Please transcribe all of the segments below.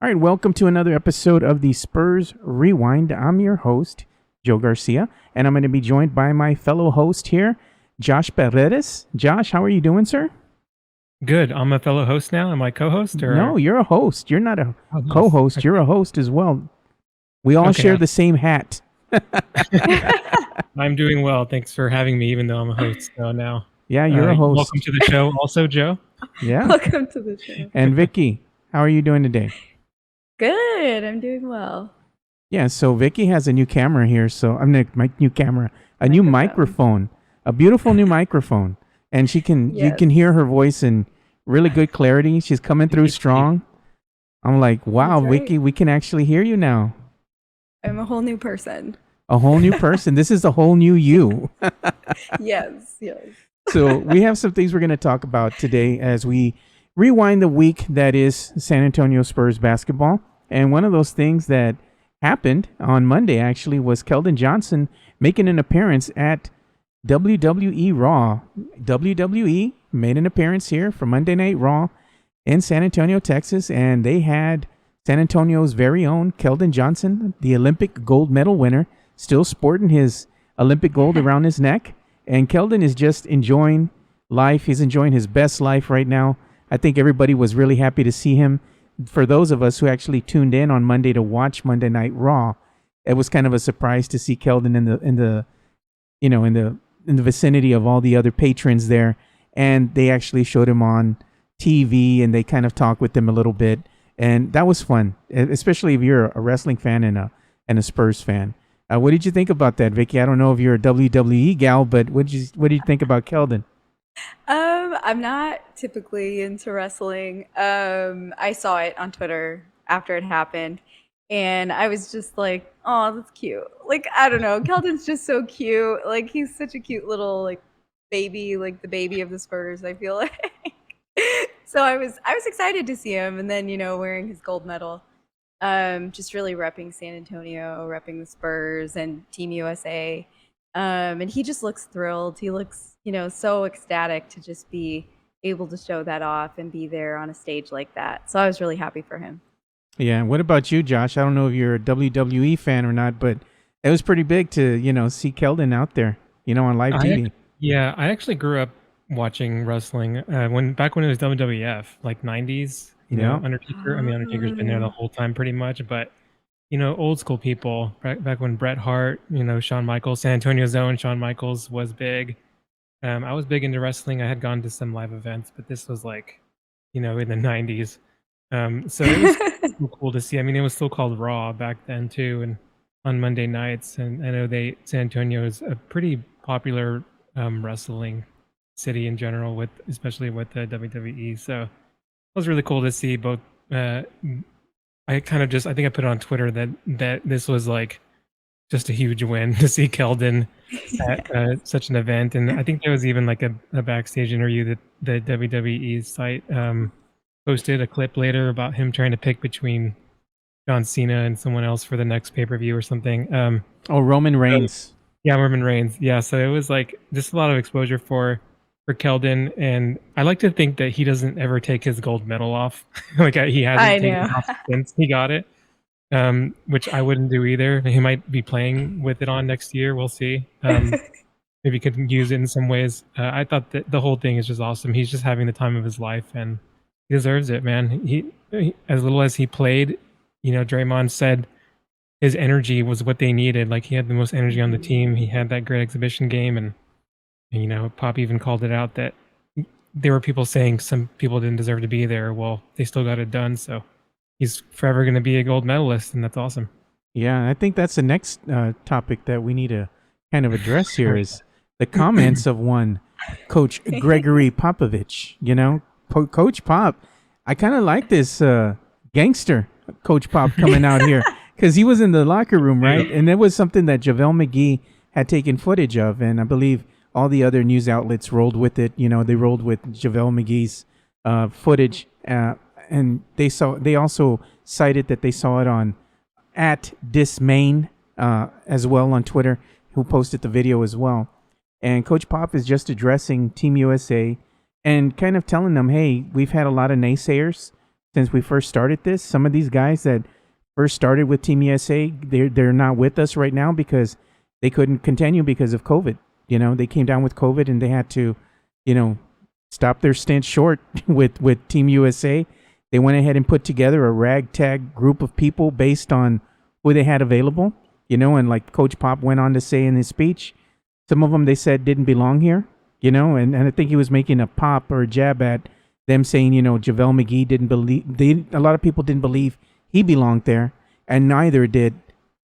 All right, welcome to another episode of the Spurs Rewind. I'm your host, Joe Garcia, and I'm going to be joined by my fellow host here, Josh Paredes. Josh, how are you doing, sir? Good. I'm a fellow host now. Am I co-host No, or? you're a host. You're not a Oh, nice. co-host. You're a host as well. We all Okay. share the same hat. I'm doing well. Thanks for having me, even though I'm a host. So now, Yeah, you're a welcome host. to the show, also, Joe. Yeah. Welcome to the show. And Vicky, how are you doing today? Good. I'm doing well. Yeah, so Vicky has a new camera here. So I'm my new camera, a new microphone, a beautiful new microphone, and you can hear her voice in really good clarity. She's coming through strong. I'm like, wow, That's right. Vicky, we can actually hear you now. I'm a whole new person. A whole new person. This is a whole new you. Yes. So we have some things we're going to talk about today as we rewind the week that is San Antonio Spurs basketball. And one of those things that happened on Monday actually was Keldon Johnson making an appearance at WWE Raw. WWE made an appearance here for Monday Night Raw in San Antonio, Texas, and they had San Antonio's very own Keldon Johnson, the Olympic gold medal winner, still sporting his Olympic gold around his neck. And Keldon is just enjoying life. He's enjoying his best life right now. I think everybody was really happy to see him. For those of us who actually tuned in on Monday to watch Monday Night Raw, it was kind of a surprise to see Keldon in the vicinity of all the other patrons there. And they actually showed him on TV and they kind of talked with him a little bit. And that was fun, especially if you're a wrestling fan and a Spurs fan. What did you think about that, Vicky? I don't know if you're a WWE gal, but what did you think about Keldon? I'm not typically into wrestling. I saw it on Twitter after it happened, and I was just like, "Oh, that's cute." Like, I don't know, Keldon's just so cute. Like, he's such a cute little baby, like the baby of the Spurs. I feel like. So I was excited to see him, and then wearing his gold medal. Just really repping San Antonio, repping the Spurs and Team USA. And he just looks thrilled. He looks, so ecstatic to just be able to show that off and be there on a stage like that. So I was really happy for him. Yeah. What about you, Josh? I don't know if you're a WWE fan or not, but it was pretty big to, see Keldon out there, on live TV. I actually grew up watching wrestling back when it was WWF, like 90s. Undertaker. I mean, Undertaker's been there the whole time pretty much, but old school people back when Bret Hart, Shawn Michaels, San Antonio's own Shawn Michaels was big. I was big into wrestling. I had gone to some live events, but this was like, in the 90s. So it was so cool to see. I mean, it was still called Raw back then too, and on Monday nights. And I know San Antonio is a pretty popular wrestling city in general, especially with the WWE. So it was really cool to see both. I think I put it on Twitter that this was like just a huge win to see Keldon at such an event. And I think there was even like a backstage interview that the WWE site posted a clip later about him trying to pick between John Cena and someone else for the next pay-per-view or something. Roman Reigns. Yeah, Roman Reigns. Yeah, so it was like just a lot of exposure for Keldon, and I like to think that he doesn't ever take his gold medal off. Like he hasn't taken it off since he got it, which I wouldn't do either. He might be playing with it on next year. We'll see. Maybe he could use it in some ways. I thought that the whole thing is just awesome. He's just having the time of his life, and he deserves it, man. He as little as he played, Draymond said his energy was what they needed. Like he had the most energy on the team. He had that great exhibition game, and Pop even called it out that there were people saying some people didn't deserve to be there. Well, they still got it done, so he's forever going to be a gold medalist, and that's awesome. Yeah, I think that's the next topic that we need to kind of address here is the comments of one Coach Gregory Popovich. Coach Pop, I kind of like this gangster Coach Pop coming out here because he was in the locker room, right? And it was something that JaVale McGee had taken footage of, and I believe all the other news outlets rolled with it. They rolled with JaVale McGee's footage, and they also cited that they saw it on @dismain as well on Twitter, who posted the video as well. And Coach Pop is just addressing Team USA and kind of telling them, hey, we've had a lot of naysayers since we first started this. Some of these guys that first started with Team USA, they're not with us right now because they couldn't continue because of COVID. They came down with COVID and they had to, you know, stop their stint short with Team USA. They went ahead and put together a ragtag group of people based on who they had available. And like Coach Pop went on to say in his speech, some of them they said didn't belong here. And I think he was making a pop or a jab at them saying, JaVale McGee didn't believe, a lot of people didn't believe he belonged there, and neither did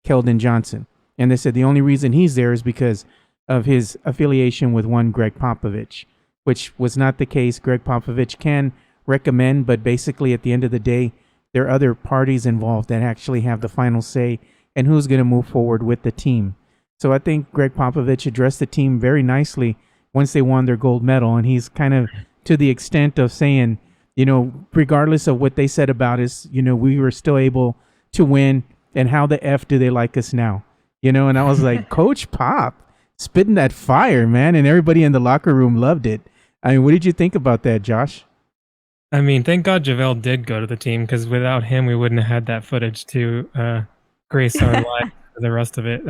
Keldon Johnson. And they said the only reason he's there is because of his affiliation with one Greg Popovich, which was not the case. Greg Popovich can recommend, but basically at the end of the day, there are other parties involved that actually have the final say and who's going to move forward with the team. So I think Greg Popovich addressed the team very nicely once they won their gold medal, and he's kind of to the extent of saying, regardless of what they said about us, we were still able to win, and how the F do they like us now? And I was like, Coach Pop, spitting that fire, man, and everybody in the locker room loved it. I mean, what did you think about that, Josh? I mean, thank God JaVale did go to the team, because without him, we wouldn't have had that footage to grace our life for the rest of it.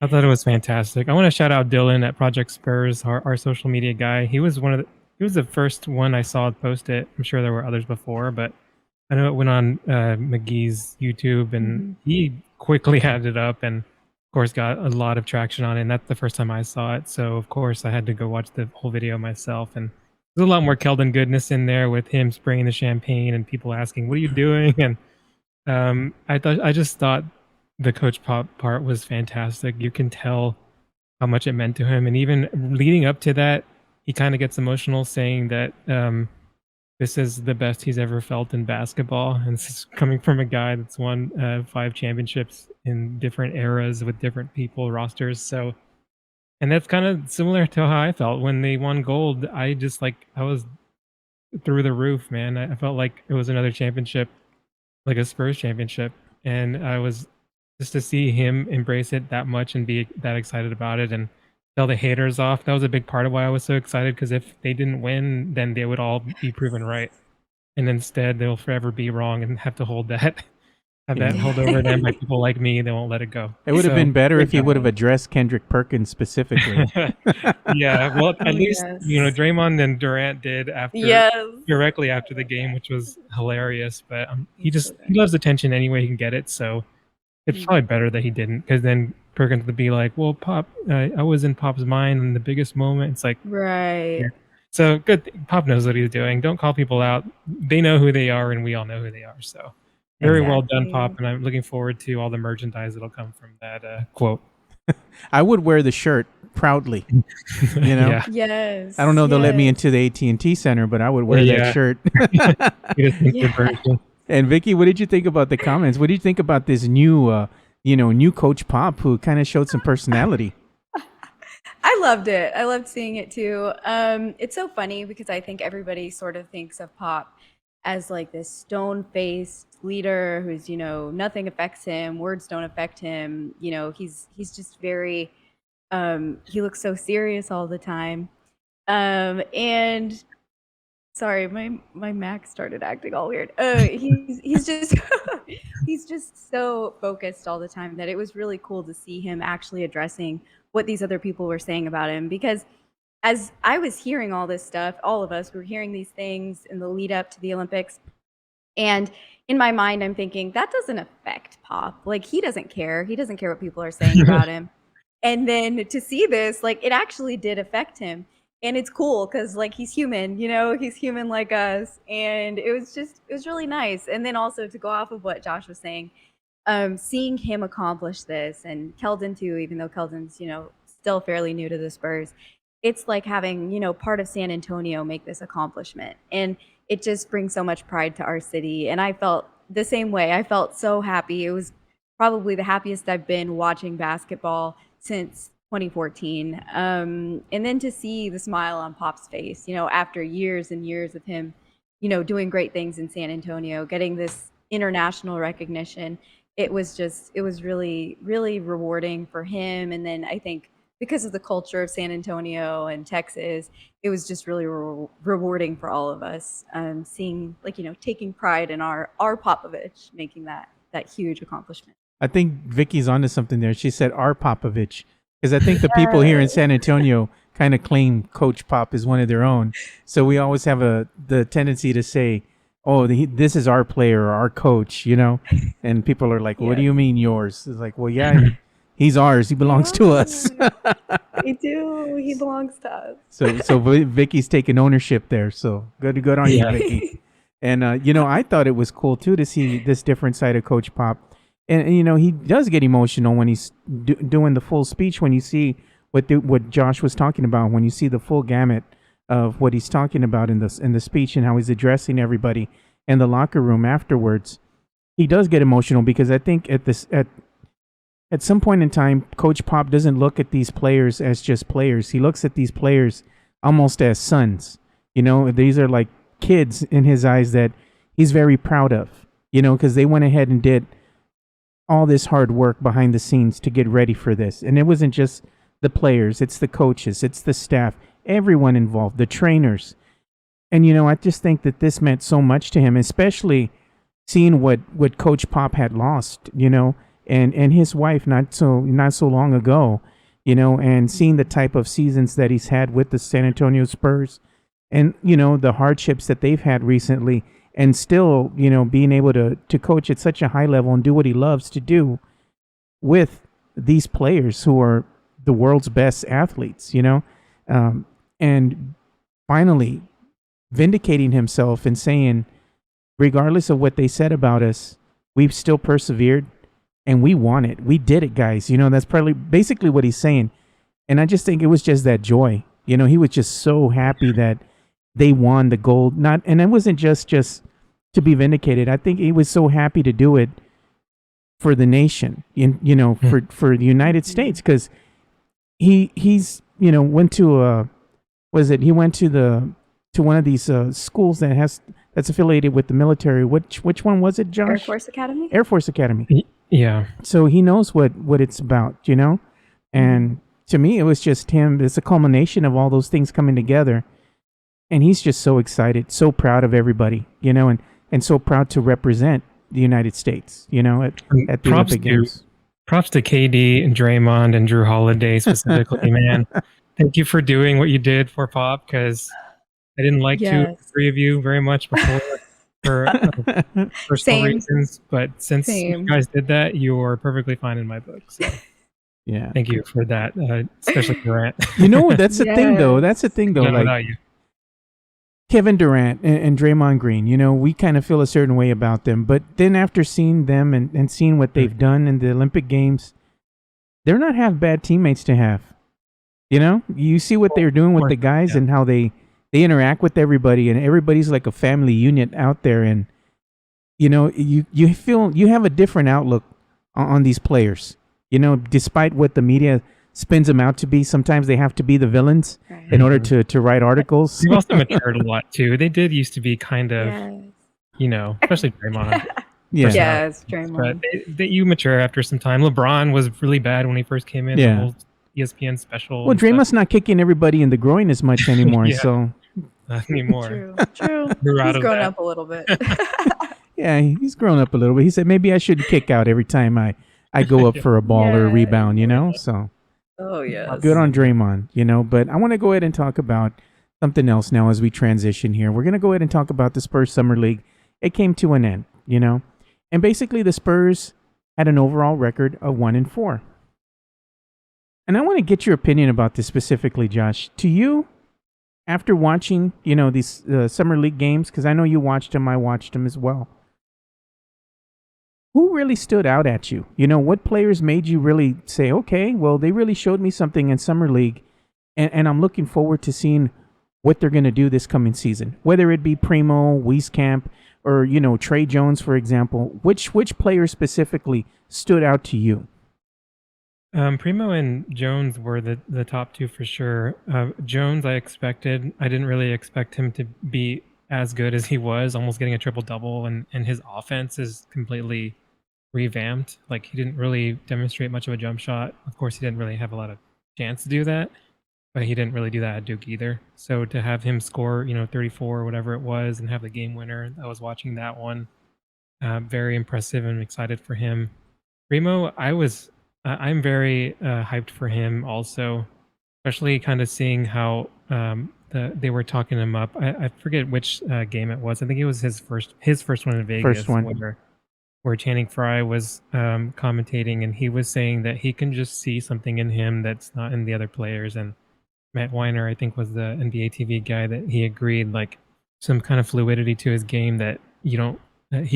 I thought it was fantastic. I want to shout out Dylan at Project Spurs, our social media guy. He was the first one I saw post it. I'm sure there were others before, but I know it went on McGee's YouTube, and he quickly had it up, and of course got a lot of traction on it. And that's the first time I saw it, so of course I had to go watch the whole video myself. And there's a lot more Keldon goodness in there with him spraying the champagne and people asking, "What are you doing?" And I just thought the Coach Pop part was fantastic. You can tell how much it meant to him, and even leading up to that, he kind of gets emotional, saying that this is the best he's ever felt in basketball, and this is coming from a guy that's won 5 championships in different eras with different rosters. So, and that's kind of similar to how I felt when they won gold. I was through the roof, man. I felt like it was another championship, like a Spurs championship, and I was just to see him embrace it that much and be that excited about it and tell the haters off. That was a big part of why I was so excited, because if they didn't win, then they would all be proven right, and instead they'll forever be wrong and have to hold that held over them by people like me. They won't let it go. It would have been better if he would have addressed Kendrick Perkins specifically. Yeah, well, at least Draymond and Durant did directly after the game, which was hilarious. But he loves attention any way he can get it. So it's probably better that he didn't, because then Perkins would be like, "Well, Pop, I was in Pop's mind in the biggest moment." It's like, right. Yeah. So good. Pop knows what he's doing. Don't call people out. They know who they are, and we all know who they are. So very well done, Pop. And I'm looking forward to all the merchandise that'll come from that quote. I would wear the shirt proudly. Yeah. Yes. I don't know if they'll let me into the AT&T Center, but I would wear that shirt. And Vicky, what did you think about the comments? What did you think about this new Coach Pop, who kind of showed some personality? I loved it. I loved seeing it too. It's so funny because I think everybody sort of thinks of Pop as like this stone-faced leader who's, nothing affects him, words don't affect him. He's just very, he looks so serious all the time. And sorry, my Mac started acting all weird. He's just he's just so focused all the time that it was really cool to see him actually addressing what these other people were saying about him. Because as I was hearing all this stuff, all of us were hearing these things in the lead up to the Olympics, and in my mind, I'm thinking that doesn't affect Pop. Like, he doesn't care. He doesn't care what people are saying about him. And then to see this, like, it actually did affect him. And it's cool because, like, he's human, he's human like us. And it was really nice. And then also to go off of what Josh was saying, seeing him accomplish this, and Keldon too, even though Keldon's, still fairly new to the Spurs, it's like having, part of San Antonio make this accomplishment. And it just brings so much pride to our city. And I felt the same way. I felt so happy. It was probably the happiest I've been watching basketball since 2014. And then to see the smile on Pop's face, after years and years of him, doing great things in San Antonio, getting this international recognition, it was really, really rewarding for him. And then I think because of the culture of San Antonio and Texas, it was just really rewarding for all of us. Seeing, like, taking pride in our Popovich making that huge accomplishment. I think Vicky's onto something there. She said our Popovich, because I think the people here in San Antonio kind of claim Coach Pop is one of their own. So we always have the tendency to say, "Oh, this is our player or our coach," and people are like, "What do you mean yours?" It's like, "Well, yeah, he's ours. He belongs to us." He do. He belongs to us. So Vicky's taking ownership there. So good on you, Vicky. And I thought it was cool too to see this different side of Coach Pop. And he does get emotional when he's doing the full speech. When you see what Josh was talking about, when you see the full gamut of what he's talking about in the speech and how he's addressing everybody in the locker room afterwards, he does get emotional because I think at some point in time, Coach Pop doesn't look at these players as just players. He looks at these players almost as sons. These are like kids in his eyes that he's very proud of. Because they went ahead and did all this hard work behind the scenes to get ready for this. And it wasn't just the players, it's the coaches, it's the staff, everyone involved, the trainers. And, I just think that this meant so much to him, especially seeing what Coach Pop had lost, and his wife not so long ago, and seeing the type of seasons that he's had with the San Antonio Spurs and, the hardships that they've had recently. And still, being able to coach at such a high level and do what he loves to do with these players who are the world's best athletes, and finally vindicating himself and saying, regardless of what they said about us, we've still persevered and we won it. We did it, guys. That's probably basically what he's saying. And I just think it was just that joy. He was just so happy that they won the gold. And it wasn't just to be vindicated. I think he was so happy to do it for the nation, for the United States, because he's went to he went to one of these schools that's affiliated with the military. Which one was it, Josh? Air Force Academy. Air Force Academy. Yeah. So he knows what it's about, and to me it was just him. It's a culmination of all those things coming together. And he's just so excited, so proud of everybody, and so proud to represent the United States, at the Olympic Games. Props to KD and Draymond and Drew Holiday specifically, man. Thank you for doing what you did for Pop, because I didn't like two or three of you very much before for personal reasons. But since you guys did that, you're perfectly fine in my book. So. Yeah. Thank you for that, especially Durant. That's the thing, though. That's the thing, though. Like, without you. Kevin Durant and Draymond Green, we kind of feel a certain way about them. But then after seeing them and seeing what they've done in the Olympic Games, they're not half bad teammates to have. You see what they're doing with the guys and how they interact with everybody, and everybody's like a family unit out there. And, you feel you have a different outlook on these players, despite what the media spins them out to be. Sometimes they have to be the villains in order to write articles. They've also matured a lot too. They did used to be kind of, especially Draymond. Yes, Draymond. But you mature after some time. LeBron was really bad when he first came in. Yeah. The whole ESPN special. Well, Draymond's not kicking everybody in the groin as much anymore. So not anymore. True. He's grown up a little bit. Yeah, he's grown up a little bit. He said maybe I shouldn't kick out every time I go up for a ball or a rebound. So. Oh, yes. Good on Draymond, but I want to go ahead and talk about something else now as we transition here. We're going to go ahead and talk about the Spurs Summer League. It came to an end, and basically the Spurs had an overall record of 1-4. And I want to get your opinion about this specifically, Josh. To you, after watching, these Summer League games, because I know you watched them, I watched them as well. Who really stood out at you? What players made you really say, okay, well, they really showed me something in Summer League, and I'm looking forward to seeing what they're going to do this coming season, whether it be Primo, Wieskamp, or, Trey Jones, for example. Which player specifically stood out to you? Primo and Jones were the top two for sure. Jones, I didn't really expect him to be as good as he was, almost getting a triple-double, and his offense is completely revamped. Like, he didn't really demonstrate much of a jump shot. Of course, he didn't really have a lot of chance to do that, but he didn't really do that at Duke either. So to have him score, 34 or whatever it was, and have the game winner, I was watching that one. Very impressive and excited for him. Primo, I'm very hyped for him also, especially kind of seeing how they were talking him up. I forget which game it was. I think it was his first one in Vegas, First one. where Channing Frye was commentating, and he was saying that he can just see something in him that's not in the other players. And Matt Weiner, I think, was the NBA TV guy that he agreed, like, some kind of fluidity to his game that he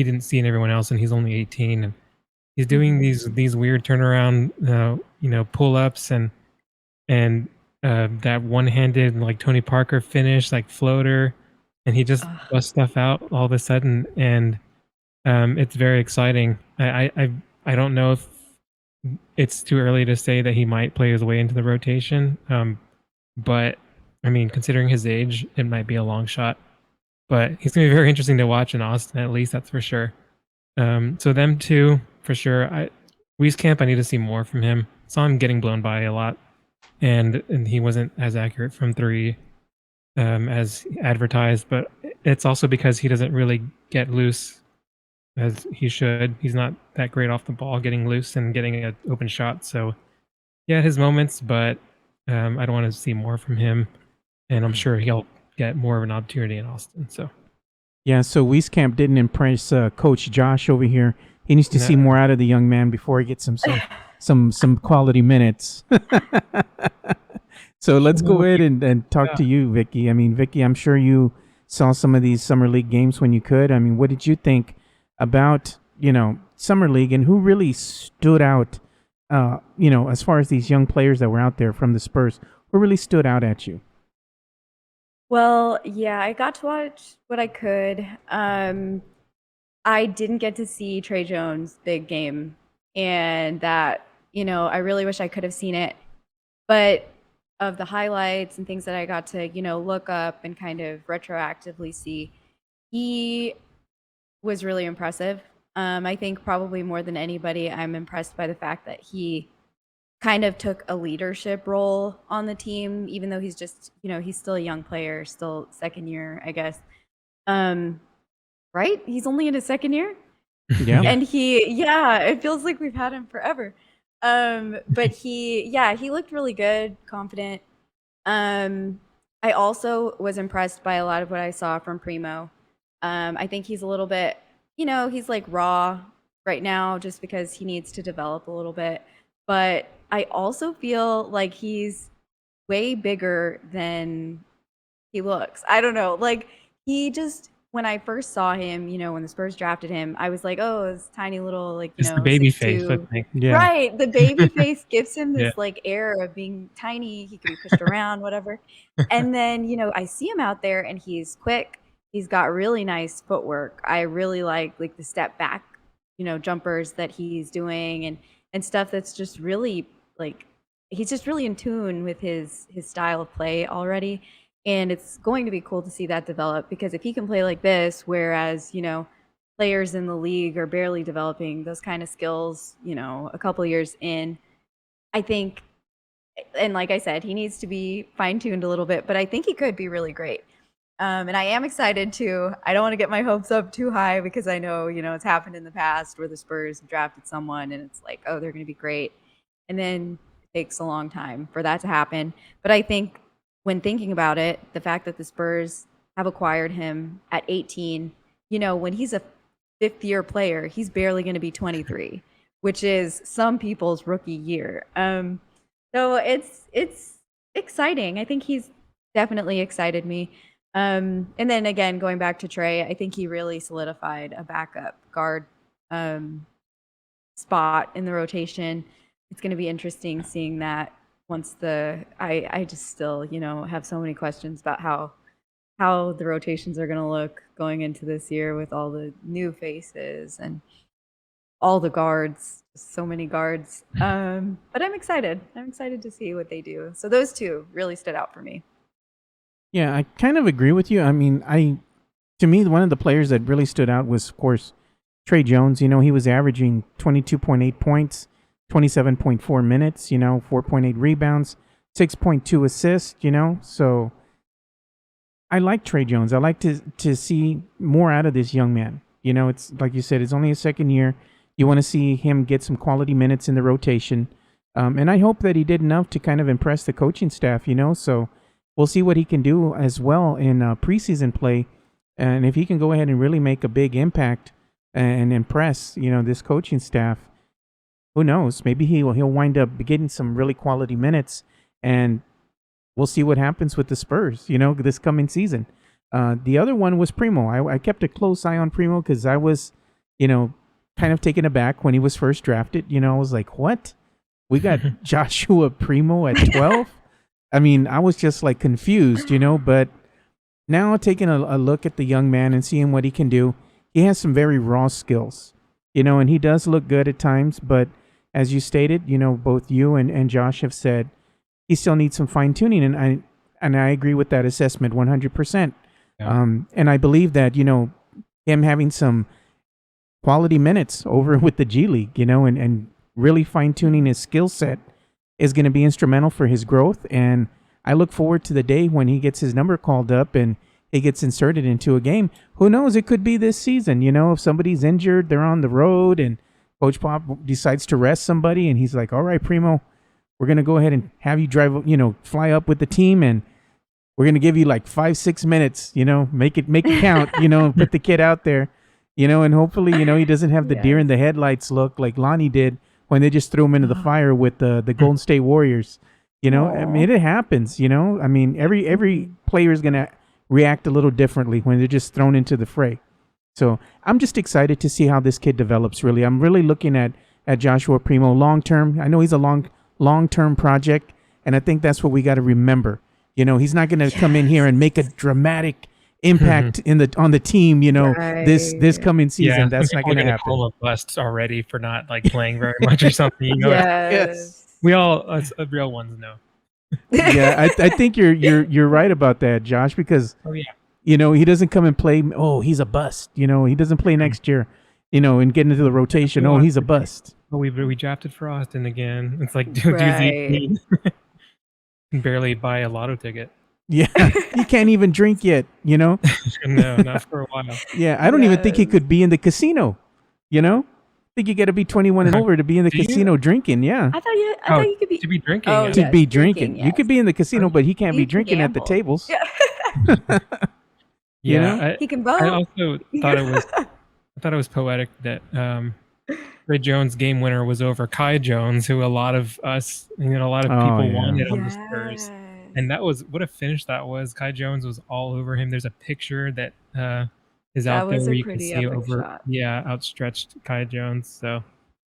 didn't see in everyone else, and he's only 18, and he's doing these weird turnaround, pull ups and that one-handed like Tony Parker finish, like floater, and he just busts stuff out all of a sudden, and it's very exciting. I don't know if it's too early to say that he might play his way into the rotation, but I mean, considering his age, it might be a long shot. But he's going to be very interesting to watch in Austin, at least, that's for sure. So them two, for sure. Wieskamp, I need to see more from him. Saw him getting blown by a lot, and he wasn't as accurate from three as advertised, but it's also because he doesn't really get loose as he should. He's not that great off the ball, getting loose and getting an open shot. So, yeah, his moments, but I don't want to see more from him, and I'm sure he'll get more of an opportunity in Austin. So, yeah. So Wieskamp didn't impress Coach Josh over here. He needs to see more out of the young man before he gets some quality minutes. So let's go ahead and talk to you, Vicky. I mean, Vicky, I'm sure you saw some of these summer league games when you could. I mean, what did you think about summer league, and who really stood out? As far as these young players that were out there from the Spurs, who really stood out at you? Well, yeah, I got to watch what I could. I didn't get to see Trey Jones' big game, and that, I really wish I could have seen it. But of the highlights and things that I got to, look up and kind of retroactively see, he was really impressive. I think probably more than anybody, I'm impressed by the fact that he kind of took a leadership role on the team, even though he's just, he's still a young player, still second year, I guess. Right? He's only in his second year. Yeah. And it feels like we've had him forever. But he looked really good, confident. I also was impressed by a lot of what I saw from Primo. I think he's a little bit, he's like raw right now just because he needs to develop a little bit. But I also feel like he's way bigger than he looks. I don't know. Like, when I first saw him, when the Spurs drafted him, I was like, oh, this tiny little, like, it's the baby 6'2". face, I think. Yeah. Right. The baby face gives him this like air of being tiny. He can be pushed around, whatever. And then, I see him out there and he's quick. He's got really nice footwork. I really like the step back, jumpers that he's doing and stuff that's just really like, he's just really in tune with his style of play already. And it's going to be cool to see that develop, because if he can play like this, whereas, players in the league are barely developing those kind of skills, a couple years in, I think, and like I said, he needs to be fine-tuned a little bit, but I think he could be really great. And I am excited too. I don't want to get my hopes up too high, because I know, it's happened in the past where the Spurs have drafted someone and it's like, oh, they're going to be great. And then it takes a long time for that to happen. But I think when thinking about it, the fact that the Spurs have acquired him at 18, when he's a fifth-year player, he's barely going to be 23, which is some people's rookie year. So it's exciting. I think he's definitely excited me. And then again, going back to Trey, I think he really solidified a backup guard spot in the rotation. It's going to be interesting seeing that once I just still, have so many questions about how the rotations are going to look going into this year with all the new faces and all the guards, so many guards. But I'm excited. I'm excited to see what they do. So those two really stood out for me. Yeah, I kind of agree with you. I mean, to me, one of the players that really stood out was, of course, Trey Jones. He was averaging 22.8 points, 27.4 minutes, 4.8 rebounds, 6.2 assists, so I like Trey Jones. I like to see more out of this young man. It's like you said, it's only his second year. You want to see him get some quality minutes in the rotation. And I hope that he did enough to kind of impress the coaching staff, so we'll see what he can do as well in preseason play. And if he can go ahead and really make a big impact and impress, this coaching staff, who knows? Maybe he'll wind up getting some really quality minutes, and we'll see what happens with the Spurs, this coming season. The other one was Primo. I kept a close eye on Primo because I was, kind of taken aback when he was first drafted. I was like, what? We got Joshua Primo at 12? I mean, I was just like confused, but now taking a look at the young man and seeing what he can do, he has some very raw skills, and he does look good at times, but as you stated, both you and Josh have said, he still needs some fine tuning, and I agree with that assessment 100%. Yeah. And I believe that, him having some quality minutes over with the G League, and really fine-tuning his skill set is going to be instrumental for his growth. And I look forward to the day when he gets his number called up and he gets inserted into a game. Who knows? It could be this season. If somebody's injured, they're on the road, and Coach Pop decides to rest somebody, and he's like, all right, Primo, we're going to go ahead and have you fly up with the team, and we're going to give you like 5-6 minutes, make it count, put the kid out there, and hopefully, he doesn't have the deer in the headlights look like Lonnie did when they just threw him into the fire with the Golden State Warriors. I mean, it happens, I mean, every player is going to react a little differently when they're just thrown into the fray. So I'm just excited to see how this kid develops, really. I'm really looking at Joshua Primo long-term. I know he's a long-term project, and I think that's what we got to remember. He's not going to come in here and make a dramatic impact on the team, this coming season. Yeah, That's not going to happen. Call of busts already for not like playing very much or something. Yes. We all us real ones know. Yeah, I think you're right about that, Josh, because he doesn't come and play. Oh, he's a bust. He doesn't play next year. And get into the rotation. Oh, he's a bust. Oh, we drafted for Austin again. It's like, dude's Right. 18. Can barely buy a lotto ticket. Yeah, he can't even drink yet. No, not for a while. Yeah, I don't even think he could be in the casino. I think you got to be 21 and over to be in the casino drinking. Yeah, I thought you could be to be drinking. Oh, yeah. to yes, be drinking, drinking. You could be in the casino, but he can't be You can drinking at the gamble. tables. Yeah. Yeah, He can I vote. also thought it was poetic that Ray Jones' game winner was over Kai Jones, who a lot of us, a lot of people yeah. wanted on the Spurs. And that was what a finish that was. Kai Jones was all over him. There's a picture that is That out there was a where you can pretty see epic over, shot. outstretched Kai Jones. So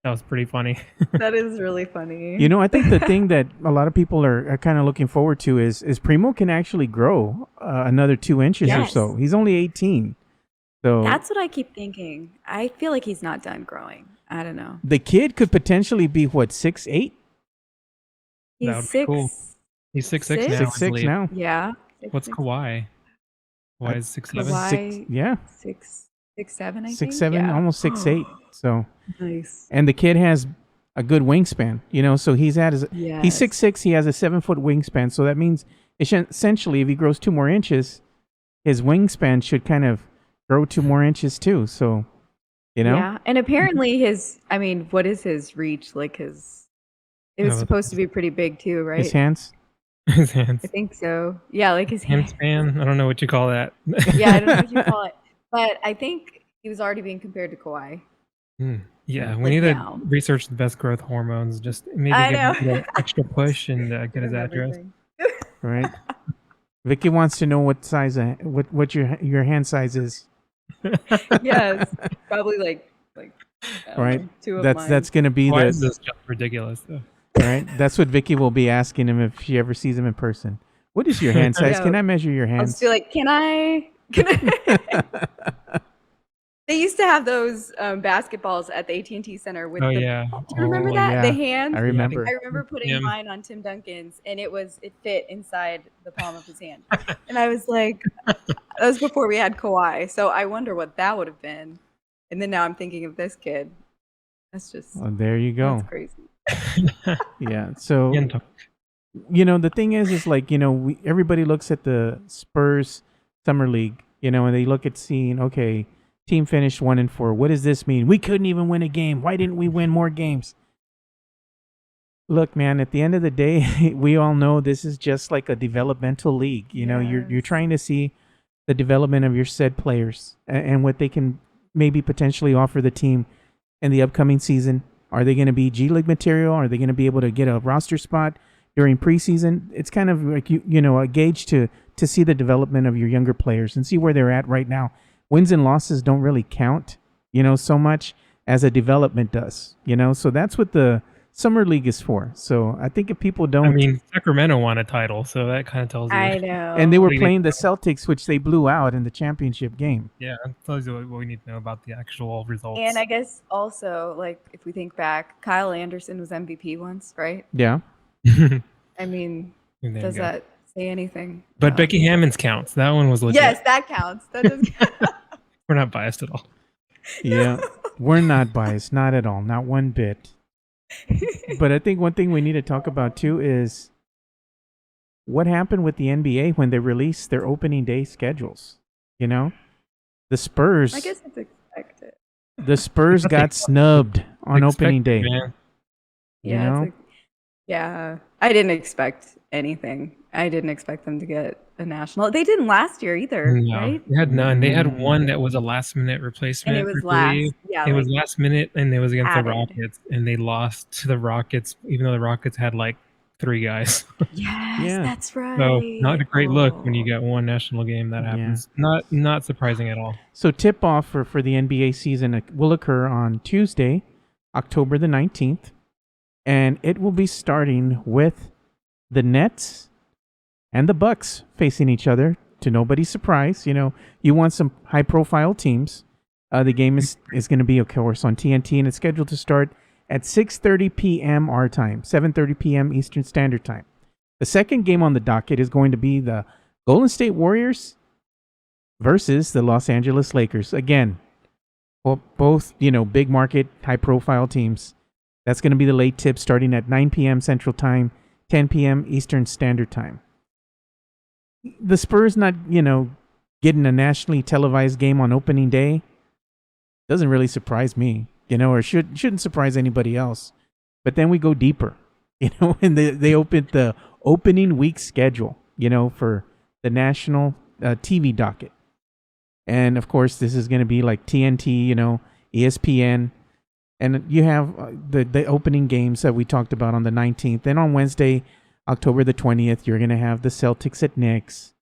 that was pretty funny. That is really funny. I think the thing that a lot of people are kind of looking forward to is Primo can actually grow another 2 inches or Yes. so. He's only 18. So That's what I keep thinking. I feel like he's not done growing. I don't know. the kid could potentially be, 6'8"? He's That would be 6. cool. He's 6'6" now. I 6'6" believe. now. Yeah. What's 6'6". Kawhi? Kawhi is 6'7". Kawhi- Yeah, 6'7", I 6'7", think. Yeah. almost 6'8". So, Nice. and the kid has a good wingspan, so he's Yeah. 6'6", he has a 7-foot wingspan. So that means essentially if he grows 2 more inches, his wingspan should kind of grow 2 more inches too. So, Yeah. And apparently what is his reach? Like it was supposed to be pretty big too, right? his hands. His hands. I think so. Yeah, like his Hand hands. span? I don't know what you call that. Yeah, I don't know what you call it. But I think he was already being compared to Kawhi. Yeah, we Like need now. to research the best growth hormones. Just maybe I give know. him an extra push and get his address. Everything. Right. Vicky wants to know what size, what your hand size is. Yes, probably like I don't Right. know, 2 of mine. That's gonna be Why is the this just ridiculous though? right. That's what Vicky will be asking him if she ever sees him in person. What is your hand size? know. Can I measure your I'll hands? just be like, can I? They used to have those basketballs at the AT&T Center with Oh the. yeah. Do you remember Oh, that? yeah. The hands. I remember. I remember putting Yeah. mine on Tim Duncan's, and it fit inside the palm of his hand. And I was like, that was before we had Kawhi, so I wonder what that would have been. And then now I'm thinking of this kid. That's just Oh, there you go. that's crazy. Yeah. So Yen talk. The thing is like, everybody looks at the Spurs summer league, and they look at seeing, okay, team finished 1-4. What does this mean? We couldn't even win a game. Why didn't we win more games? Look, man, at the end of the day, we all know this is just like a developmental league. You're Yes. trying to see the development of your said players and what they can maybe potentially offer the team in the upcoming season. Are they going to be G League material? Are they going to be able to get a roster spot during preseason? It's kind of like a gauge to see the development of your younger players and see where they're at right now. Wins and losses don't really count, so much as a development does. So that's what the summer league is for. So I think if people I don't, mean, Sacramento won a title, so that kind of tells you. I know. and they were We need playing to the Celtics, which they blew out in the championship game. Yeah, that tells you what we need to know about the actual results. And I guess also, like, if we think back, Kyle Anderson was MVP once, right? Yeah. I mean, There you does go. that say anything? But about- Becky Hammonds counts. That one was legit. Yes, that counts. That does count. We're not biased at all. Yeah. We're not biased, not at all, not one bit. But I think one thing we need to talk about too is what happened with the NBA when they released their opening day schedules. The Spurs. I guess it's expected. The Spurs got snubbed on opening day. Man. Yeah, yeah. I didn't expect anything. I didn't expect them to get a national. They didn't last year either, No, right? they had none. They had one that was a last minute replacement. And it was I believe. yeah, It was last minute, and it was against added. the Rockets, and they lost to the Rockets, even though the Rockets had like 3 guys. Yes, Yeah. that's right. So not a great look when you Oh. get one national game that Yeah. happens. Not surprising at all. So tip off for the NBA season will occur on Tuesday, October the 19th, and it will be starting with the Nets and the Bucks facing each other, to nobody's surprise. You want some high profile teams. The game is going to be, of course, on TNT, and it's scheduled to start at 6:30 p.m. our time, 7:30 p.m. Eastern Standard Time. The second game on the docket is going to be the Golden State Warriors versus the Los Angeles Lakers. Again, both, big market, high profile teams. That's going to be the late tip starting at 9 p.m. Central Time, 10 p.m. Eastern Standard Time. The Spurs not, getting a nationally televised game on opening day doesn't really surprise me, or shouldn't surprise anybody else. But then we go deeper, and they opened the opening week schedule, for the national TV docket. And of course, this is going to be like TNT, ESPN. And you have the opening games that we talked about on the 19th. Then on Wednesday, October the 20th, you're going to have the Celtics at Knicks,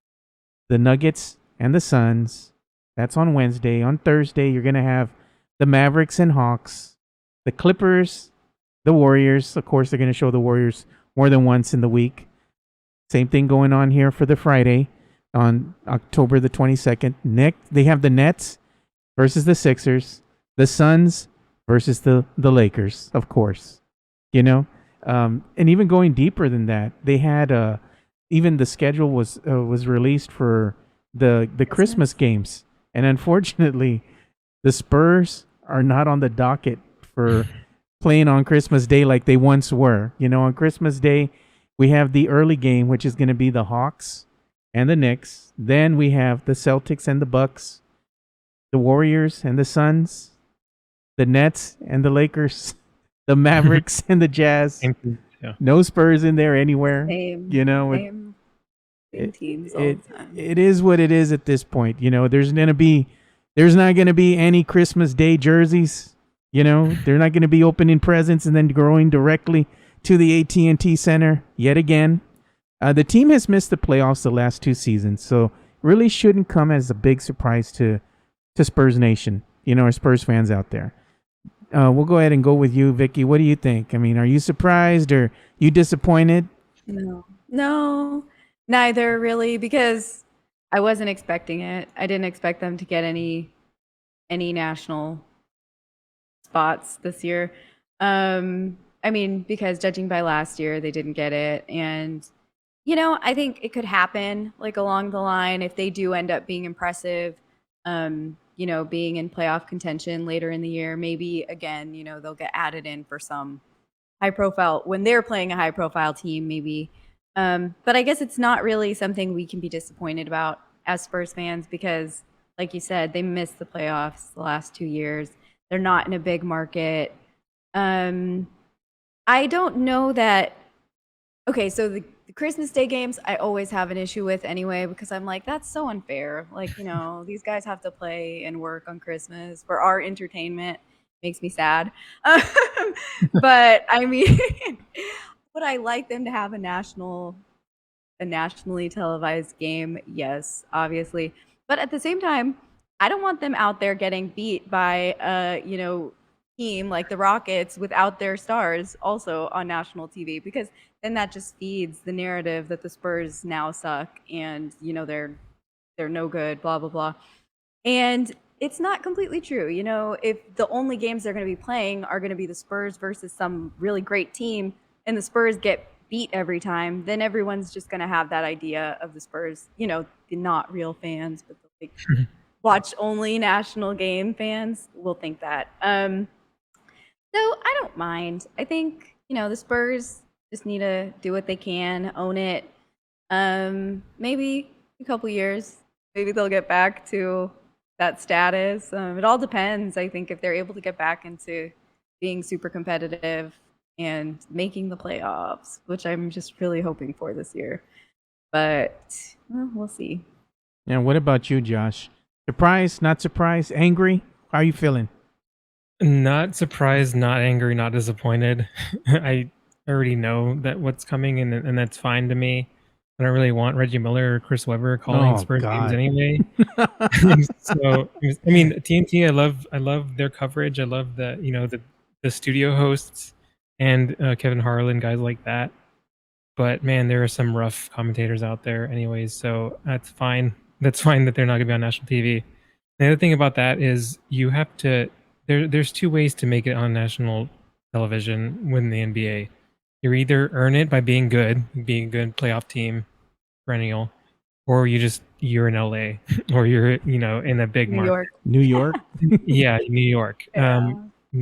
the Nuggets and the Suns. That's on Wednesday. On Thursday, you're going to have the Mavericks and Hawks, the Clippers, the Warriors. Of course, they're going to show the Warriors more than once in the week. Same thing going on here for the Friday on October the 22nd. They have the Nets versus the Sixers, the Suns versus the Lakers, of course. And even going deeper than that, they had even the schedule was released for the Christmas games, and unfortunately, the Spurs are not on the docket for playing on Christmas Day like they once were. On Christmas Day, we have the early game, which is going to be the Hawks and the Knicks. Then we have the Celtics and the Bucks, the Warriors and the Suns, the Nets and the Lakers, the Mavericks and the Jazz. Yeah. No Spurs in there anywhere. Same. Same Teams all the time. It is what it is at this point. There's not going to be any Christmas Day jerseys. They're not going to be opening presents and then going directly to the AT&T Center yet again. The team has missed the playoffs the last 2 seasons, so really shouldn't come as a big surprise to Spurs Nation, or Spurs fans out there. We'll go ahead and go with you, Vicky. What do you think? I mean, are you surprised or you disappointed? No, neither really, because I wasn't expecting it. I didn't expect them to get any national spots this year. I mean, because judging by last year, they didn't get it. And, I think it could happen like along the line if they do end up being impressive, being in playoff contention later in the year. Maybe, again, they'll get added in for some high profile when they're playing a high profile team. Maybe But I guess it's not really something we can be disappointed about as Spurs fans because, like you said, they missed the playoffs the last 2 years. They're not in a big market. Um, I don't know that. Okay, so the Christmas Day games, I always have an issue with anyway because I'm like, that's so unfair. Like, these guys have to play and work on Christmas for our entertainment. Makes me sad. But I mean, would I like them to have a nationally televised game? Yes, obviously. But at the same time, I don't want them out there getting beat by team like the Rockets without their stars also on national TV because then that just feeds the narrative that the Spurs now suck and they're no good, blah blah blah. And it's not completely true. If the only games they're going to be playing are going to be the Spurs versus some really great team and the Spurs get beat every time, then everyone's just going to have that idea of the Spurs, the not real fans, but the like watch only national game fans will think that. So I don't mind. I think, the Spurs just need to do what they can, own it. Maybe a couple years, maybe they'll get back to that status. It all depends. I think if they're able to get back into being super competitive and making the playoffs, which I'm just really hoping for this year. But we'll see. And what about you, Josh? Surprised, not surprised, angry? How are you feeling? Not surprised, not angry, not disappointed. I already know that what's coming, and that's fine to me. I don't really want Reggie Miller or Chris Webber calling Spurs games anyway. So I mean, TNT, I love their coverage. I love the studio hosts and Kevin Harlan, guys like that. But man, there are some rough commentators out there, anyways. So that's fine. That's fine that they're not going to be on national TV. The other thing about that is you have to. There's two ways to make it on national television within the NBA. You either earn it by being a good playoff team, perennial, or you're in LA or you're in a big market. New York. Yeah, New York, Yeah.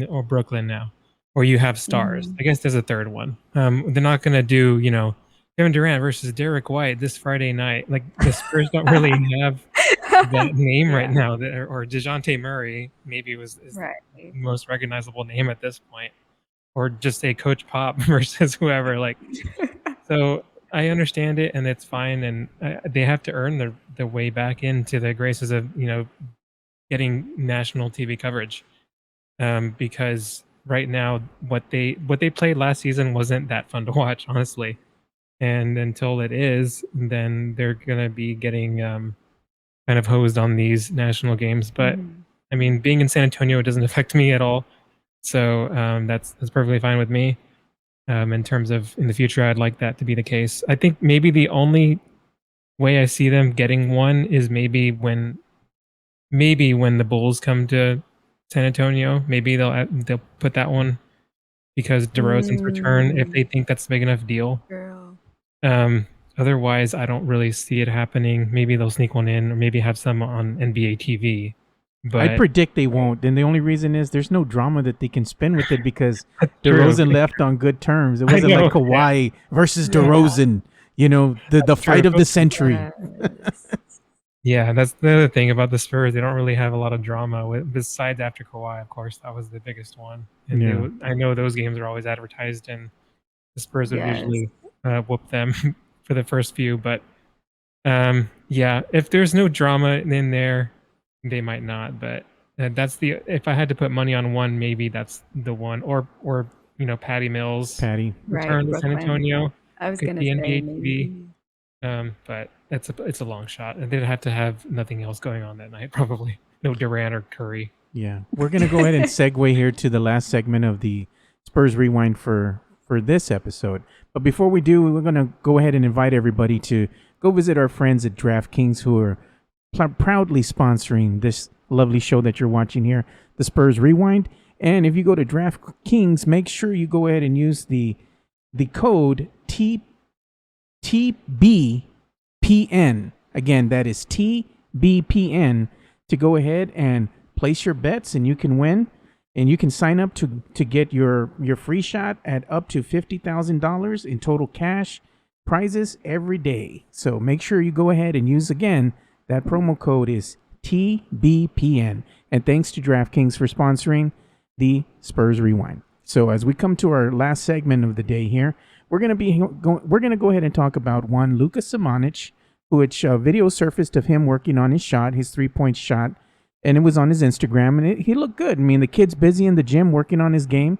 or Brooklyn now, or you have stars. I guess there's a third one. They're not gonna do Kevin Durant versus Derek White this Friday night. Like the Spurs don't really have that name right now. Or DeJounte Murray maybe is Right. the most recognizable name at this point, or just say Coach Pop versus whoever. Like, so I understand it, and it's fine, and they have to earn their way back into the graces of getting national TV coverage, because right now what they played last season wasn't that fun to watch, honestly. And until it is, then they're gonna be getting kind of hosed on these national games. But I mean, being in San Antonio, it doesn't affect me at all. So that's perfectly fine with me. In terms of in the future, I'd like that to be the case. I think maybe the only way I see them getting one is maybe when the Bulls come to San Antonio, maybe they'll put that one because DeRozan's return, if they think that's a big enough deal. Girl. Otherwise, I don't really see it happening. Maybe they'll sneak one in, or maybe have some on NBA TV. But I predict they won't. And the only reason is there's no drama that they can spin with it because DeRozan left on good terms. It wasn't like Kawhi versus DeRozan, the fight of the century. Yeah, that's the other thing about the Spurs. They don't really have a lot of drama besides after Kawhi, of course. That was the biggest one. And I know those games are always advertised, and the Spurs would usually whoop them for the first few. But if there's no drama in there, they might not. But if I had to put money on one, maybe that's the one. Or Patty Mills return to San Antonio. I was going to say NBA TV. But it's a long shot, and they'd have to have nothing else going on that night, probably no Durant or Curry. Yeah, we're gonna go ahead and segue here to the last segment of the Spurs Rewind for this episode. But before we do, we're gonna go ahead and invite everybody to go visit our friends at DraftKings, who are proudly sponsoring this lovely show that you're watching here, the Spurs Rewind. And if you go to DraftKings, make sure you go ahead and use the code TBPN. Again, that is TBPN to go ahead and place your bets, and you can win. And you can sign up to get your free shot at up to $50,000 in total cash prizes every day. So make sure you go ahead and use again. That promo code is TBPN. And thanks to DraftKings for sponsoring the Spurs Rewind. So as we come to our last segment of the day here, we're going to go ahead and talk about one Luka Samanic, which video surfaced of him working on his shot, his 3-point shot, and it was on his Instagram, and he looked good. I mean, the kid's busy in the gym working on his game.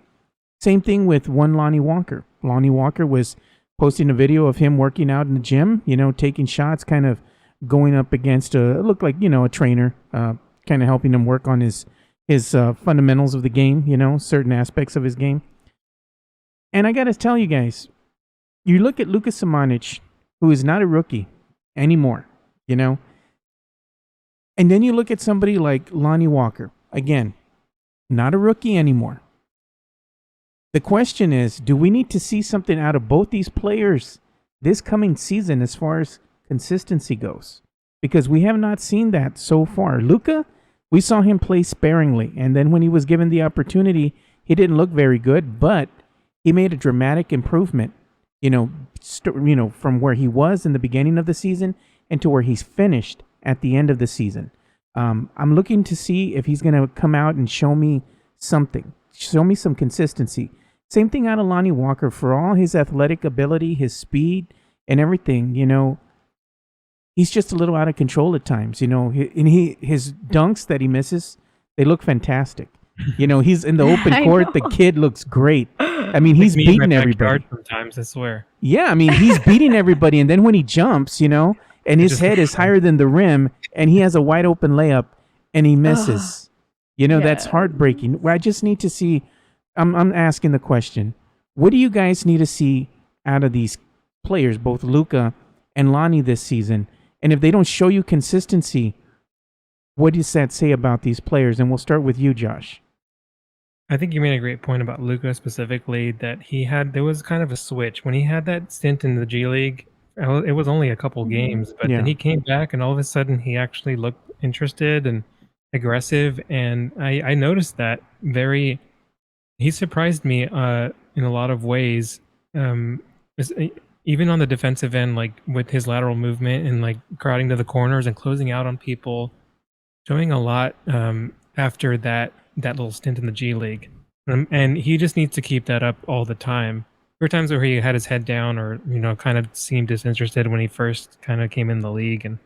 Same thing with one Lonnie Walker. Lonnie Walker was posting a video of him working out in the gym, taking shots, kind of going up against it looked like, a trainer, kind of helping him work on his fundamentals of the game, certain aspects of his game. And I got to tell you guys, you look at Luka Samanic, who is not a rookie anymore, and then you look at somebody like Lonnie Walker, again, not a rookie anymore. The question is, do we need to see something out of both these players this coming season as far as consistency goes? Because we have not seen that so far. Luka, we saw him play sparingly, and then when he was given the opportunity, he didn't look very good, but he made a dramatic improvement, from where he was in the beginning of the season and to where he's finished at the end of the season. I'm looking to see if he's going to come out and show me something, show me some consistency. Same thing out of Lonnie Walker. For all his athletic ability, his speed, and everything, he's just a little out of control at times, and his dunks that he misses, they look fantastic. He's in the open court. The kid looks great. I mean, he's beating everybody. Sometimes, I swear. Yeah, I mean, he's beating everybody, and then when he jumps, and his head is higher than the rim, and he has a wide open layup, and he misses. That's heartbreaking. I just need to see. I'm asking the question: what do you guys need to see out of these players, both Luka and Lonnie, this season? And if they don't show you consistency, what does that say about these players? And we'll start with you, Josh. I think you made a great point about Luka specifically, that there was kind of a switch. When he had that stint in the G League, it was only a couple games, but then he came back and all of a sudden he actually looked interested and aggressive. And I noticed that he surprised me in a lot of ways. Even on the defensive end, like with his lateral movement and like crowding to the corners and closing out on people, showing a lot after that little stint in the G League. And he just needs to keep that up all the time. There were times where he had his head down or, kind of seemed disinterested when he first kind of came in the league. And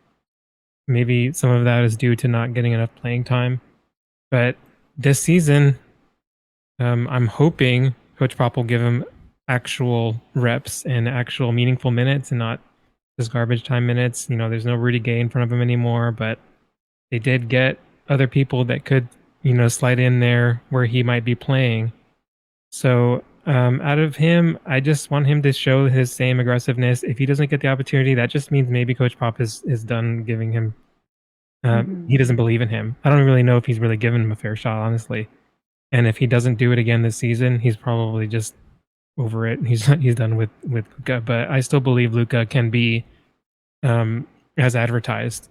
maybe some of that is due to not getting enough playing time. But this season, I'm hoping Coach Pop will give him actual reps and actual meaningful minutes and not just garbage time minutes. There's no Rudy Gay in front of him anymore, but they did get other people that could, slide in there where he might be playing. So out of him, I just want him to show his same aggressiveness. If he doesn't get the opportunity, that just means maybe Coach Pop is done giving him. He doesn't believe in him. I don't really know if he's really given him a fair shot, honestly. And if he doesn't do it again this season, he's probably just over it. He's done with Luka. But I still believe Luka can be as advertised.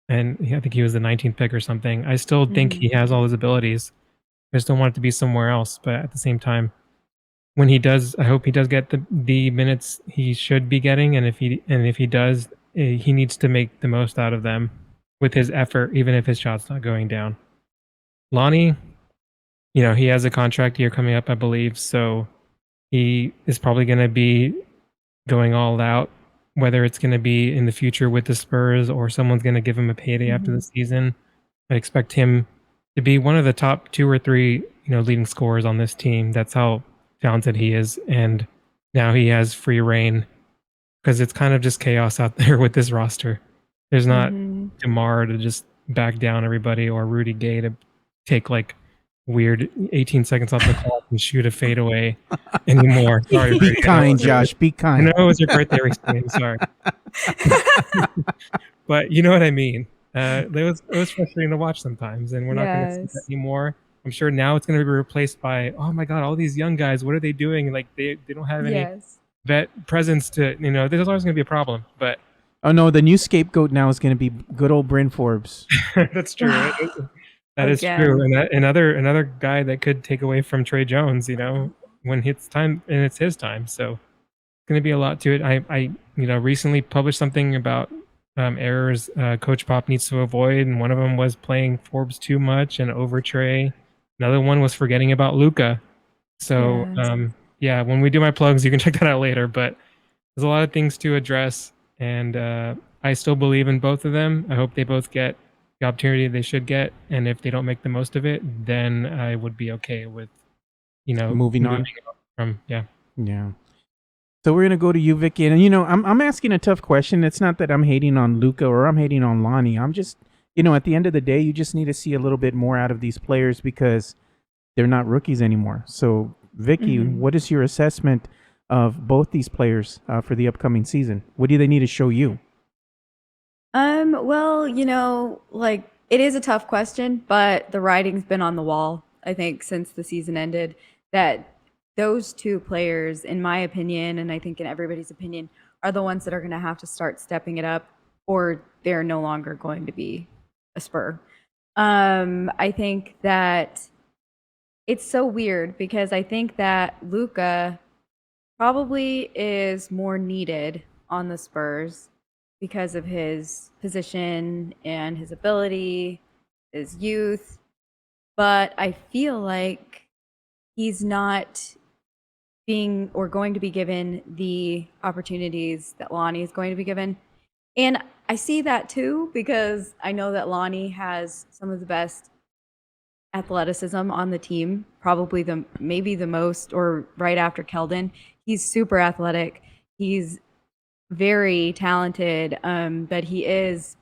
And I think he was the 19th pick or something. I still think he has all his abilities. I just don't want it to be somewhere else. But at the same time, when he does, I hope he does get the minutes he should be getting. And if he does, he needs to make the most out of them with his effort, even if his shot's not going down. Lonnie, he has a contract year coming up, I believe. So he is probably going to be going all out, whether it's going to be in the future with the Spurs or someone's going to give him a payday after the season. I expect him to be one of the top 2 or 3, leading scorers on this team. That's how talented he is. And now he has free reign because it's kind of just chaos out there with this roster. There's not DeMar to just back down everybody or Rudy Gay to take like weird 18 seconds off the clock and shoot a fadeaway anymore. Sorry, be kind, Josh. Be kind. I know it was your birthday recently. I'm sorry, but you know what I mean. It was frustrating to watch sometimes, and we're not going to see that anymore. I'm sure now it's going to be replaced by, oh my god, all these young guys. What are they doing? Like they don't have any vet presence to. There's always going to be a problem. But oh no, the new scapegoat now is going to be good old Bryn Forbes. That's true. That is true, and another guy that could take away from Trey Jones, when it's time and it's his time. So going to be a lot to it. I recently published something about errors Coach Pop needs to avoid, and one of them was playing Forbes too much and over Trey. Another one was forgetting about Luca. So Yeah. yeah, when we do my plugs, you can check that out later. But there's a lot of things to address, and I still believe in both of them. I hope they both get the opportunity they should get, and if they don't make the most of it, then I would be okay with Moving on. moving on from Yeah. So we're gonna go to you, Vicky, and I'm asking a tough question. It's not that I'm hating on Luca or I'm hating on Lonnie. I'm just at the end of the day, you just need to see a little bit more out of these players because they're not rookies anymore. So, Vicky, Mhm. what is your assessment of both these players for the upcoming season? What do they need to show you? Well, like it is a tough question, but the writing's been on the wall, I think, since the season ended, that those two players, in my opinion, and I think in everybody's opinion, are the ones that are going to have to start stepping it up, or they're no longer going to be a Spur. I think that it's so weird because I think that Luca probably is more needed on the Spurs because of his position and his ability, his youth. But I feel like he's not being or going to be given the opportunities that Lonnie is going to be given. And I see that too because I know that Lonnie has some of the best athleticism on the team, probably maybe the most or right after Keldon. He's super athletic. He's very talented, but he is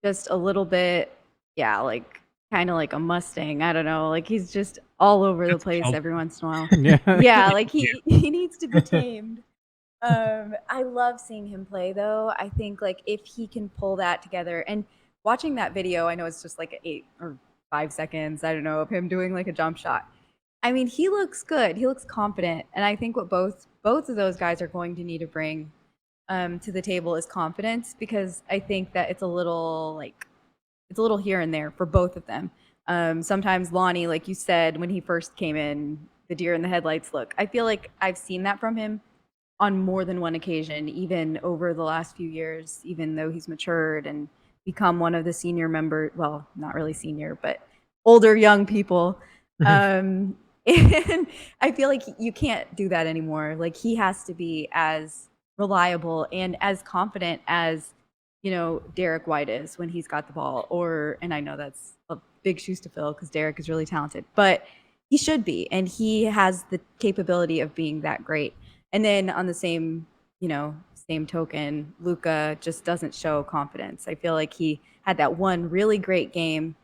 just a little bit, yeah, like kind of like a Mustang. I don't know. Like he's just all over the that's place Kel- every once in a while. Yeah. Yeah, like he needs to be tamed. I love seeing him play though. I think like if he can pull that together and watching that video, I know it's just like 8 or 5 seconds, I don't know, of him doing like a jump shot. I mean, he looks good. He looks confident, and I think what both of those guys are going to need to bring to the table is confidence because I think that it's a little here and there for both of them. Sometimes Lonnie, like you said, when he first came in, the deer in the headlights look. I feel like I've seen that from him on more than one occasion, even over the last few years, even though he's matured and become one of the senior members. Well, not really senior, but older young people. And I feel like you can't do that anymore. Like he has to be as reliable and as confident as Derek White is when he's got the ball. And I know that's a big shoes to fill because Derek is really talented, but he should be, and he has the capability of being that great. And then on the same token, Luca just doesn't show confidence. I feel like he had that one really great game,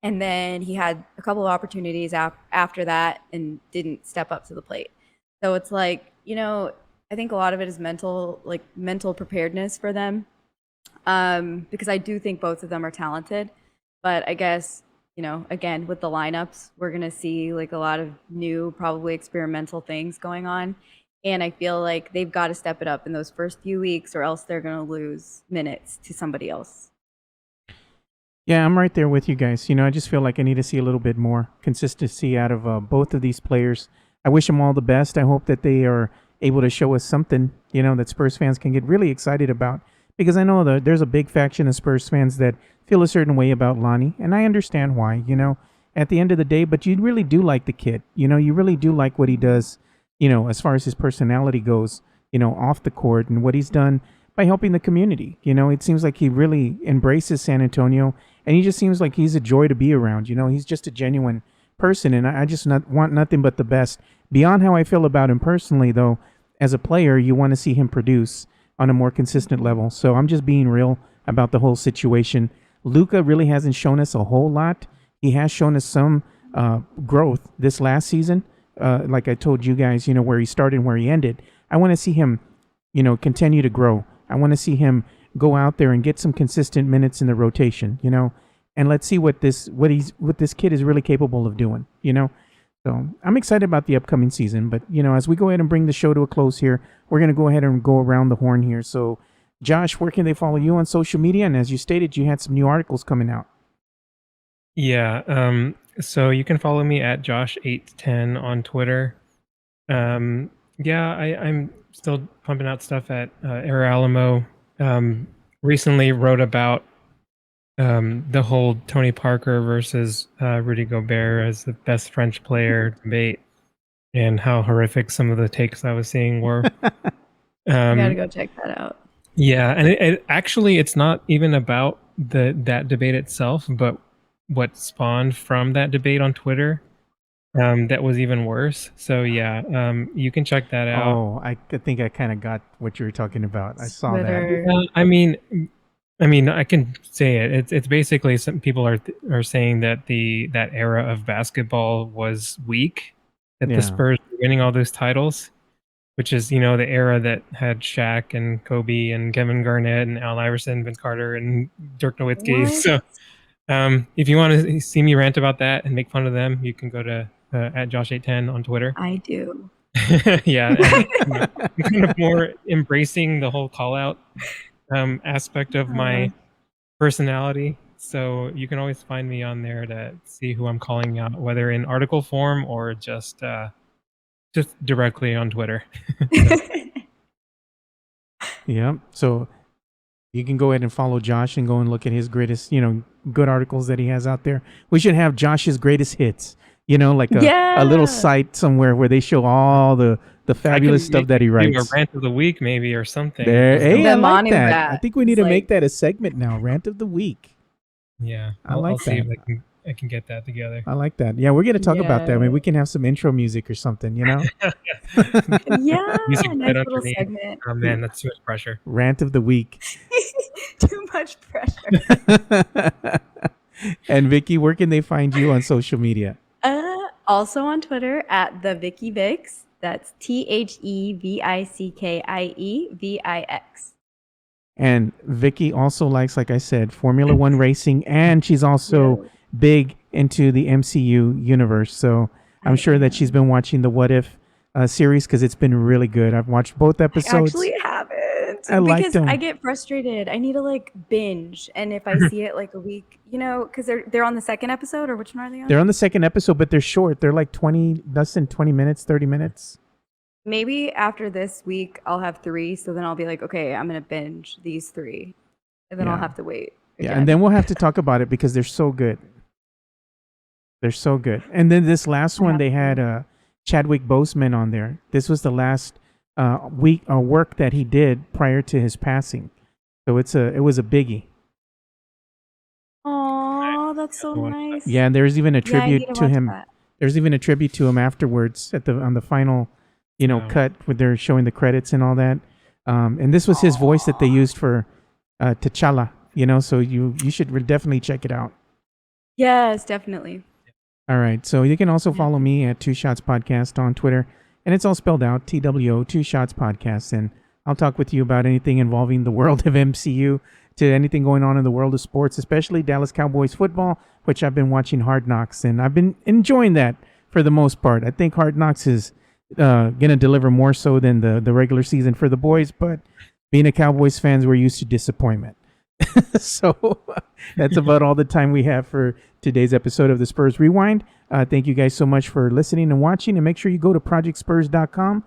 and then he had a couple of opportunities after that and didn't step up to the plate. So it's like, I think a lot of it is mental preparedness for them. Because I do think both of them are talented, but I guess again with the lineups, we're gonna see like a lot of new, probably experimental things going on, and I feel like they've got to step it up in those first few weeks, or else they're gonna lose minutes to somebody else. Yeah, I'm right there with you guys. I just feel like I need to see a little bit more consistency out of both of these players. I wish them all the best. I hope that they are able to show us something, that Spurs fans can get really excited about. Because I know that there's a big faction of Spurs fans that feel a certain way about Lonnie, and I understand why, at the end of the day, but you really do like the kid. You really do like what he does, as far as his personality goes, off the court and what he's done by helping the community. It seems like he really embraces San Antonio, and he just seems like he's a joy to be around. He's just a genuine person, and I just want nothing but the best. Beyond how I feel about him personally, though, as a player, you want to see him produce on a more consistent level. So I'm just being real about the whole situation. Luca really hasn't shown us a whole lot. He has shown us some growth this last season. Like I told you guys, where he started and where he ended. I want to see him, continue to grow. I want to see him go out there and get some consistent minutes in the rotation, and let's see what this kid is really capable of doing. So I'm excited about the upcoming season. But as we go ahead and bring the show to a close here, we're going to go ahead and go around the horn here. So, Josh, where can they follow you on social media? And as you stated, you had some new articles coming out. Yeah. So you can follow me at Josh810 on Twitter. Yeah, I'm still pumping out stuff at Air Alamo. Recently wrote about the whole Tony Parker versus Rudy Gobert as the best French player debate, and how horrific some of the takes I was seeing were. I gotta go check that out. Yeah, and it actually it's not even about that debate itself, but what spawned from that debate on Twitter. That was even worse. So yeah, you can check that out. Oh, I think I kind of got what you were talking about. I saw that. Twitter. I mean, I can say it. It's basically some people are saying that that era of basketball was weak, that Yeah. the Spurs were winning all those titles, which is the era that had Shaq and Kobe and Kevin Garnett and Al Iverson, Vince Carter, and Dirk Nowitzki. What? So, if you want to see me rant about that and make fun of them, you can go to at Josh810 on Twitter. I do. Yeah, and, I'm kind of more embracing the whole call out aspect of my personality. So you can always find me on there to see who I'm calling out, whether in article form or just directly on Twitter. Yeah. So you can go ahead and follow Josh and go and look at his greatest, good articles that he has out there. We should have Josh's greatest hits, like a little site somewhere where they show all the fabulous stuff that he writes. Do a rant of the week maybe or something. Hey, The I like Manu that. rat. I think we need to It's make like- that a segment now. Rant of the week. Yeah, I like I'll see that. if I can get that together. I like that. Yeah, we're gonna talk about that. I mean, Yeah. we can have some intro music or something. Yeah, Music nice right little underneath. segment. Oh man, that's too much pressure. Rant of the week. Too much pressure. And Vicky, where can they find you on social media? Also on Twitter at the Vicky Vix. That's TheVickieVix. And Vicky also likes, like I said, Formula One racing, and she's also big into the MCU universe. So I'm sure that she's been watching the What If series because it's been really good. I've watched both episodes. I actually haven't. I liked because them. I get frustrated. I need to binge, and if I see it a week, because they're on the second episode, or which one are they on? They're on the second episode, but they're short. They're like less than 20 minutes, 30 minutes. Maybe after this week, I'll have 3. So then I'll be like, okay, I'm gonna binge these 3, and then I'll Yeah. have to wait. Yeah, again. and then we'll have to talk about it because they're so good. They're so good. And then this last one, they had Chadwick Boseman on there. This was the last work that he did prior to his passing. So it was a biggie. Oh, that's so nice. Yeah, and there's even a Yeah, I need tribute to watch him. that. There's even a tribute to him afterwards on the final, cut where they're showing the credits and all that. And this was his voice that they used for T'Challa. So you should definitely check it out. Yes, definitely. All right. So you can also follow me at Two Shots Podcast on Twitter. And it's all spelled out, TWO, Two Shots Podcast. And I'll talk with you about anything involving the world of MCU to anything going on in the world of sports, especially Dallas Cowboys football, which I've been watching Hard Knocks. And I've been enjoying that for the most part. I think Hard Knocks is going to deliver more so than the regular season for the boys. But being a Cowboys fans, we're used to disappointment. So that's about all the time we have for today's episode of the Spurs Rewind. Thank you guys so much for listening and watching, and make sure you go to projectspurs.com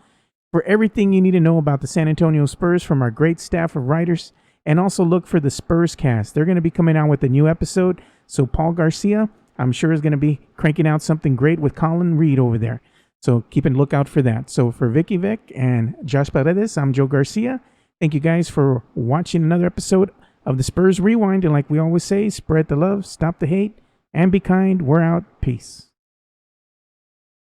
for everything you need to know about the San Antonio Spurs from our great staff of writers, and also look for the Spurs Cast. They're going to be coming out with a new episode, so Paul Garcia, I'm sure, is going to be cranking out something great with Colin Reed over there. So keep a lookout for that. So for Vicky Vic and Josh Paredes, I'm Joe Garcia. Thank you guys for watching another episode of the Spurs Rewind. And like we always say, spread the love, stop the hate, and be kind. We're out. Peace.